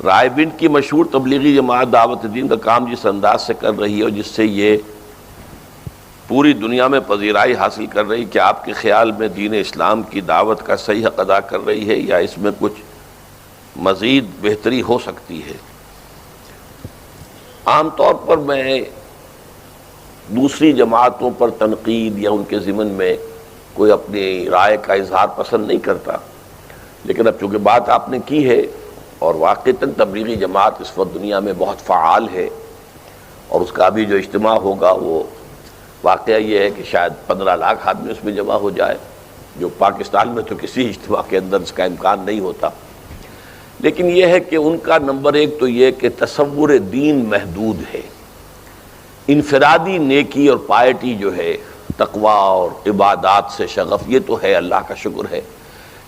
رائے بنٹ کی مشہور تبلیغی جماعت دعوت دین کا کام جس انداز سے کر رہی ہے اور جس سے یہ پوری دنیا میں پذیرائی حاصل کر رہی، کہ آپ کے خیال میں دین اسلام کی دعوت کا صحیح حق ادا کر رہی ہے یا اس میں کچھ مزید بہتری ہو سکتی ہے؟ عام طور پر میں دوسری جماعتوں پر تنقید یا ان کے ضمن میں کوئی اپنی رائے کا اظہار پسند نہیں کرتا، لیکن اب چونکہ بات آپ نے کی ہے اور واقعتاً تبلیغی جماعت اس وقت دنیا میں بہت فعال ہے، اور اس کا بھی جو اجتماع ہوگا وہ واقعہ یہ ہے کہ شاید 15 لاکھ آدمی اس میں جمع ہو جائے، جو پاکستان میں تو کسی اجتماع کے اندر اس کا امکان نہیں ہوتا۔ لیکن یہ ہے کہ ان کا نمبر ایک تو یہ کہ تصور دین محدود ہے، انفرادی نیکی اور پائٹی جو ہے، تقویٰ اور عبادات سے شغف، یہ تو ہے، اللہ کا شکر ہے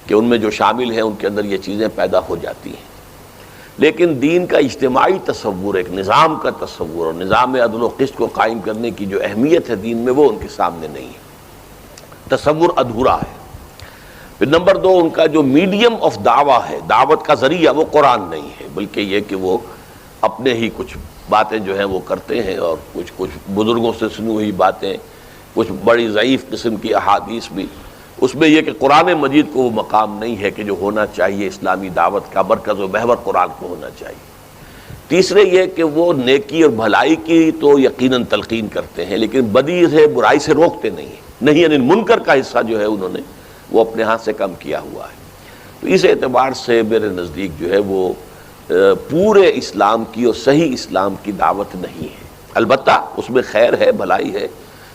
کہ ان میں جو شامل ہیں ان کے اندر یہ چیزیں پیدا ہو جاتی ہیں، لیکن دین کا اجتماعی تصور، ایک نظام کا تصور اور نظام عدل و قسط کو قائم کرنے کی جو اہمیت ہے دین میں، وہ ان کے سامنے نہیں ہے، تصور ادھورا ہے۔ پھر نمبر دو، ان کا جو میڈیم آف دعویٰ ہے، دعوت کا ذریعہ، وہ قرآن نہیں ہے، بلکہ یہ کہ وہ اپنے ہی کچھ باتیں جو ہیں وہ کرتے ہیں، اور کچھ بزرگوں سے سنی ہوئی باتیں، کچھ بڑی ضعیف قسم کی احادیث بھی، اس میں یہ کہ قرآن مجید کو وہ مقام نہیں ہے کہ جو ہونا چاہیے اسلامی دعوت کا مرکز و محور قرآن کو ہونا چاہیے۔ تیسرے یہ کہ وہ نیکی اور بھلائی کی تو یقیناً تلقین کرتے ہیں، لیکن بدی سے، برائی سے روکتے نہیں ہیں، نہیں یعنی منکر کا حصہ جو ہے انہوں نے وہ اپنے ہاتھ سے کم کیا ہوا ہے۔ تو اس اعتبار سے میرے نزدیک جو ہے وہ پورے اسلام کی اور صحیح اسلام کی دعوت نہیں ہے۔ البتہ اس میں خیر ہے، بھلائی ہے،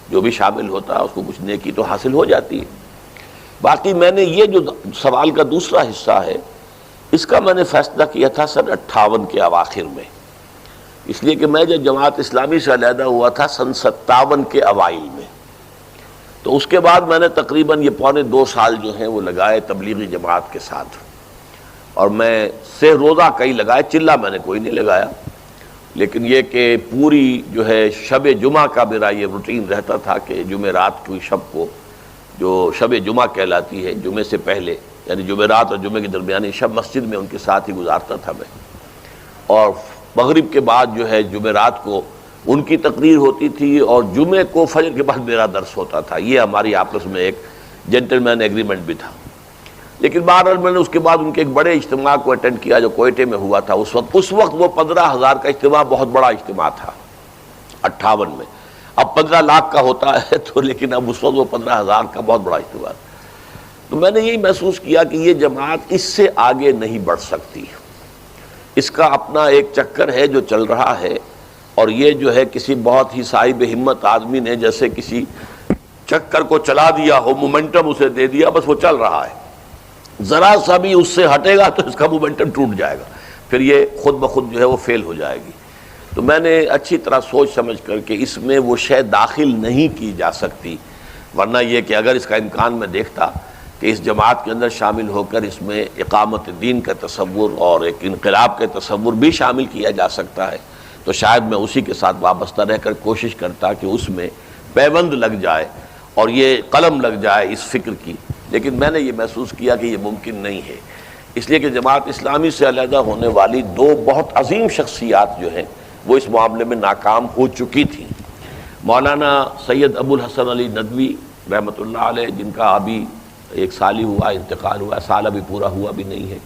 جو بھی شامل ہوتا ہے اس کو کچھ نیکی تو حاصل ہو جاتی ہے۔ باقی میں نے یہ جو سوال کا دوسرا حصہ ہے، اس کا میں نے فیصلہ کیا تھا سن 58 کے اواخر میں، اس لیے کہ میں جب جماعت اسلامی سے علیحدہ ہوا تھا سن 57 کے اوائل میں، تو اس کے بعد میں نے تقریباً یہ 2.25 سال جو ہیں وہ لگائے تبلیغی جماعت کے ساتھ، اور میں سہ روزہ کئی لگائے، چلہ میں نے کوئی نہیں لگایا، لیکن یہ کہ پوری جو ہے شب جمعہ کا میرا یہ روٹین رہتا تھا کہ جمعرات کی شب کو، جو شب جمعہ کہلاتی ہے، جمعے سے پہلے یعنی جمعرات اور جمعے کے درمیانی شب مسجد میں ان کے ساتھ ہی گزارتا تھا میں، اور مغرب کے بعد جو ہے جمعرات کو ان کی تقریر ہوتی تھی، اور جمعے کو فجر کے بعد میرا درس ہوتا تھا۔ یہ ہماری آپس میں ایک جینٹل مین ایگریمنٹ بھی تھا۔ لیکن بہرحال میں نے اس کے بعد ان کے ایک بڑے اجتماع کو اٹینڈ کیا جو کوئٹے میں ہوا تھا اس وقت وہ 15,000 کا اجتماع بہت بڑا اجتماع تھا 58 میں، اب 15 لاکھ کا ہوتا ہے تو، لیکن اب اس وقت وہ 15,000 کا بہت بڑا اجتماع تھا۔ تو میں نے یہی محسوس کیا کہ یہ جماعت اس سے آگے نہیں بڑھ سکتی، اس کا اپنا ایک چکر ہے جو چل رہا ہے، اور یہ جو ہے کسی بہت ہی صاحب ہمت آدمی نے جیسے کسی چکر کو چلا دیا ہو، مومنٹم اسے دے دیا، بس وہ چل رہا ہے، ذرا سا بھی اس سے ہٹے گا تو اس کا مومنٹم ٹوٹ جائے گا، پھر یہ خود بخود جو ہے وہ فیل ہو جائے گی۔ تو میں نے اچھی طرح سوچ سمجھ کر کے اس میں وہ شے داخل نہیں کی جا سکتی، ورنہ یہ کہ اگر اس کا امکان میں دیکھتا کہ اس جماعت کے اندر شامل ہو کر اس میں اقامت دین کا تصور اور ایک انقلاب کا تصور بھی شامل کیا جا سکتا ہے، تو شاید میں اسی کے ساتھ وابستہ رہ کر کوشش کرتا کہ اس میں پیوند لگ جائے اور یہ قلم لگ جائے اس فکر کی، لیکن میں نے یہ محسوس کیا کہ یہ ممکن نہیں ہے، اس لیے کہ جماعت اسلامی سے علیحدہ ہونے والی 2 بہت عظیم شخصیات جو ہیں وہ اس معاملے میں ناکام ہو چکی تھیں۔ مولانا سید ابو الحسن علی ندوی رحمۃ اللہ علیہ، جن کا ابھی 1 سال ہی ہوا انتقال ہوا، سال ابھی پورا ہوا بھی نہیں ہے،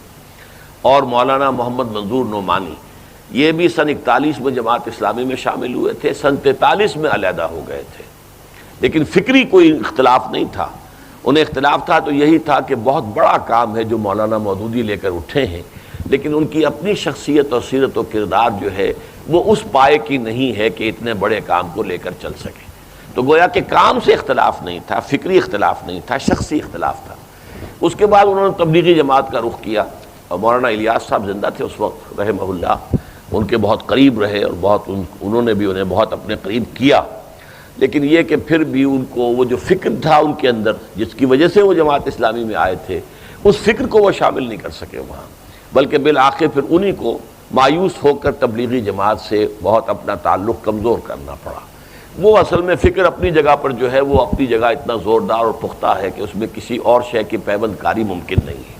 اور مولانا محمد منظور نعمانی، یہ بھی سن 41 میں جماعت اسلامی میں شامل ہوئے تھے، سن 43 میں علیحدہ ہو گئے تھے، لیکن فکری کوئی اختلاف نہیں تھا۔ انہیں اختلاف تھا تو یہی تھا کہ بہت بڑا کام ہے جو مولانا مودودی لے کر اٹھے ہیں، لیکن ان کی اپنی شخصیت اور سیرت و کردار جو ہے وہ اس پائے کی نہیں ہے کہ اتنے بڑے کام کو لے کر چل سکے۔ تو گویا کہ کام سے اختلاف نہیں تھا، فکری اختلاف نہیں تھا، شخصی اختلاف تھا۔ اس کے بعد انہوں نے تبلیغی جماعت کا رخ کیا، اور مولانا الیاس صاحب زندہ تھے اس وقت رحمہ اللہ، ان کے بہت قریب رہے اور بہت انہوں نے بھی انہیں بہت اپنے قریب کیا، لیکن یہ کہ پھر بھی ان کو وہ جو فکر تھا ان کے اندر جس کی وجہ سے وہ جماعت اسلامی میں آئے تھے، اس فکر کو وہ شامل نہیں کر سکے وہاں، بلکہ بالآخر پھر انہی کو مایوس ہو کر تبلیغی جماعت سے بہت اپنا تعلق کمزور کرنا پڑا۔ وہ اصل میں فکر اپنی جگہ پر جو ہے وہ اپنی جگہ اتنا زوردار اور پختہ ہے کہ اس میں کسی اور شے کی پیوند کاری ممکن نہیں ہے۔